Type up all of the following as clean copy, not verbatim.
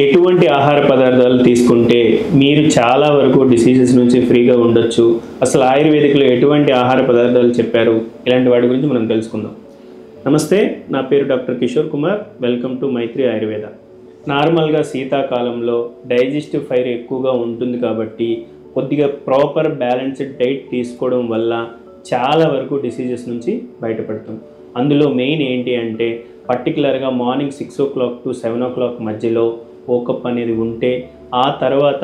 ఎటువంటి ఆహార పదార్థాలు తీసుకుంటే మీరు చాలా వరకు డిసీజెస్ నుంచి ఫ్రీగా ఉండొచ్చు, అసలు ఆయుర్వేదిక్లో ఎటువంటి ఆహార పదార్థాలు చెప్పారు, ఇలాంటి వాటి గురించి మనం తెలుసుకుందాం. నమస్తే, నా పేరు doctor Kishore Kumar. Welcome to Maitri Ayurveda. నార్మల్గా శీతాకాలంలో డైజెస్టివ్ ఫైర్ ఎక్కువగా ఉంటుంది కాబట్టి కొద్దిగా ప్రాపర్ బ్యాలెన్స్డ్ డైట్ తీసుకోవడం వల్ల చాలా వరకు డిసీజెస్ నుంచి బయటపడతాం. అందులో మెయిన్ ఏంటి అంటే పర్టికులర్గా మార్నింగ్ 6 o'clock to 7 o'clock మధ్యలో ఓకప్ అనేది ఉంటే, ఆ తర్వాత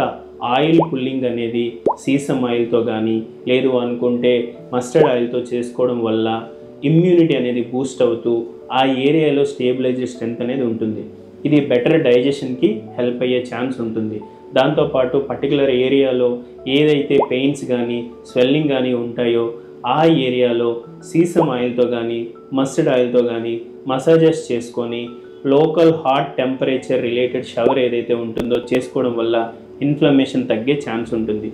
ఆయిల్ పుల్లింగ్ అనేది సీసమ్ ఆయిల్తో కానీ లేదు అనుకుంటే మస్టర్డ్ ఆయిల్తో చేసుకోవడం వల్ల ఇమ్యూనిటీ అనేది బూస్ట్ అవుతూ ఆ ఏరియాలో స్టేబిలైజ్డ్ స్ట్రెంత్ అనేది ఉంటుంది. ఇది బెటర్ డైజెషన్కి హెల్ప్ అయ్యే ఛాన్స్ ఉంటుంది. దాంతోపాటు పర్టికులర్ ఏరియాలో ఏదైతే పెయిన్స్ కానీ స్వెల్లింగ్ కానీ ఉంటాయో ఆ ఏరియాలో సీసమ్ ఆయిల్తో కానీ మస్టర్డ్ ఆయిల్తో కానీ మసాజెస్ చేసుకొని local hot temperature related shower ఏదైతే ఉంటుందో చేసుకోవడం వల్ల ఇన్ఫ్లమేషన్ తగ్గే ఛాన్స్ ఉంటుంది.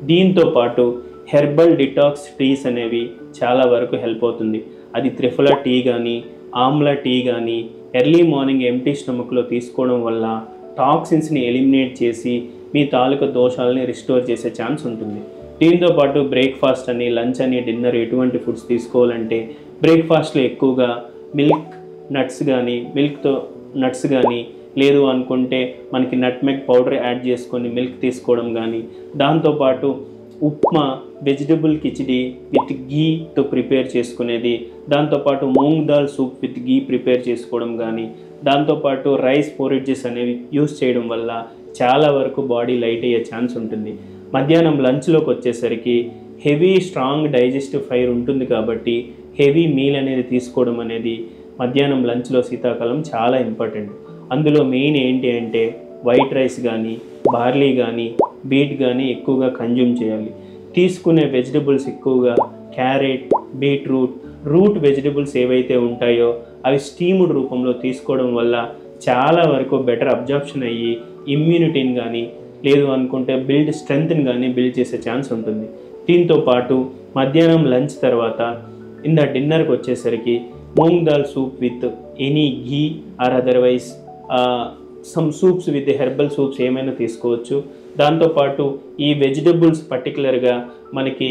దీంతోపాటు హెర్బల్ డిటాక్స్ టీస్ అనేవి చాలా వరకు హెల్ప్ అవుతుంది. అది త్రిఫలా టీ కానీ ఆమ్లా టీ కానీ ఎర్లీ మార్నింగ్ ఎంప్టీ స్టమక్లో తీసుకోవడం వల్ల టాక్సిన్స్ని ఎలిమినేట్ చేసి మీ తాలూకా దోషాలని రిస్టోర్ చేసే ఛాన్స్ ఉంటుంది. దీంతోపాటు బ్రేక్ఫాస్ట్ అని లంచ్ అని డిన్నర్ ఎటువంటి ఫుడ్స్ తీసుకోవాలంటే బ్రేక్ఫాస్ట్లో ఎక్కువగా మిల్క్ నట్స్ కానీ మిల్క్తో నట్స్ కానీ లేదు అనుకుంటే మనకి నట్మెగ్ పౌడర్ యాడ్ చేసుకొని మిల్క్ తీసుకోవడం కానీ, దాంతోపాటు ఉప్మా వెజిటబుల్ కిచిడి విత్ గీతో ప్రిపేర్ చేసుకునేది, దాంతోపాటు moong dal soup with ghee prepare చేసుకోవడం కానీ, దాంతోపాటు రైస్ పోరిడ్జెస్ అనేవి యూస్ చేయడం వల్ల చాలా వరకు బాడీ లైట్ అయ్యే ఛాన్స్ ఉంటుంది. మధ్యాహ్నం లంచ్లోకి వచ్చేసరికి హెవీ స్ట్రాంగ్ డైజెస్టివ్ ఫైర్ ఉంటుంది కాబట్టి హెవీ మీల్ అనేది తీసుకోవడం అనేది మధ్యాహ్నం లంచ్లో శీతాకాలం చాలా ఇంపార్టెంట్. అందులో మెయిన్ ఏంటి అంటే వైట్ రైస్ కానీ బార్లీ కానీ బీట్ కానీ ఎక్కువగా కన్జ్యూమ్ చేయాలి. తీసుకునే వెజిటబుల్స్ ఎక్కువగా క్యారెట్, బీట్రూట్, రూట్ వెజిటబుల్స్ ఏవైతే ఉంటాయో అవి స్టీమ్డ్ రూపంలో తీసుకోవడం వల్ల చాలా వరకు బెటర్ అబ్జార్ప్షన్ అయ్యి ఇమ్యూనిటీని కానీ లేదు అనుకుంటే స్ట్రెంగ్త్ని కానీ బిల్డ్ చేసే ఛాన్స్ ఉంటుంది. దీంతోపాటు మధ్యాహ్నం లంచ్ తర్వాత డిన్నర్కి వచ్చేసరికి moong dal soup with any ghee or otherwise some soups with herbal soups ఏమైనా తీసుకోవచ్చు. దాంతోపాటు ఈ వెజిటబుల్స్ పర్టికులర్గా మనకి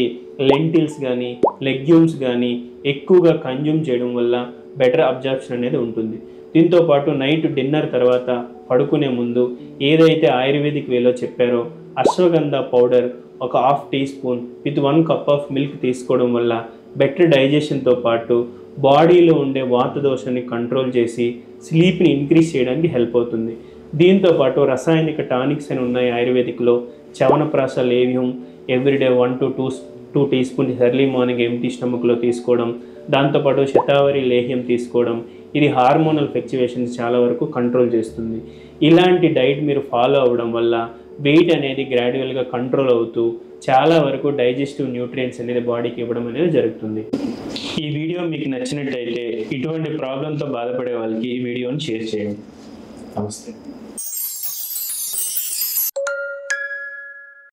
లెంటిల్స్ కానీ లెగ్యూమ్స్ కానీ ఎక్కువగా కన్జ్యూమ్ చేయడం వల్ల బెటర్ అబ్జార్ప్షన్ అనేది ఉంటుంది. దీంతోపాటు నైట్ డిన్నర్ తర్వాత పడుకునే ముందు ఏదైతే ఆయుర్వేదిక్ వేలో చెప్పారో అశ్వగంధ పౌడర్ ఒక 1/2 teaspoon with 1 cup of milk తీసుకోవడం వల్ల బెటర్ డైజెషన్తో పాటు బాడీలో ఉండే వాత దోషాన్ని కంట్రోల్ చేసి స్లీప్ని ఇంక్రీజ్ చేయడానికి హెల్ప్ అవుతుంది. దీంతోపాటు రసాయనిక టానిక్స్ అని ఉన్నాయి ఆయుర్వేదిక్లో. చవనప్రాశ లేవ్యం everyday 1 to 2 teaspoons early morning empty స్టమక్లో తీసుకోవడం, దాంతోపాటు శతావరి లేహ్యం తీసుకోవడం. ఇది హార్మోనల్ ఫ్లక్చువేషన్స్ చాలా వరకు కంట్రోల్ చేస్తుంది. ఇలాంటి డైట్ మీరు ఫాలో అవ్వడం వల్ల వెయిట్ అనేది గ్రాడ్యువల్గా కంట్రోల్ అవుతూ చాలా వరకు డైజెస్టివ్ న్యూట్రియంట్స్ అనేది బాడీకి ఇవ్వడం అనేది జరుగుతుంది. ఈ వీడియో మీకు నచ్చినట్టయితే ఇటువంటి ప్రాబ్లంతో బాధపడే వాళ్ళకి ఈ వీడియోని షేర్ చేయండి. నమస్తే.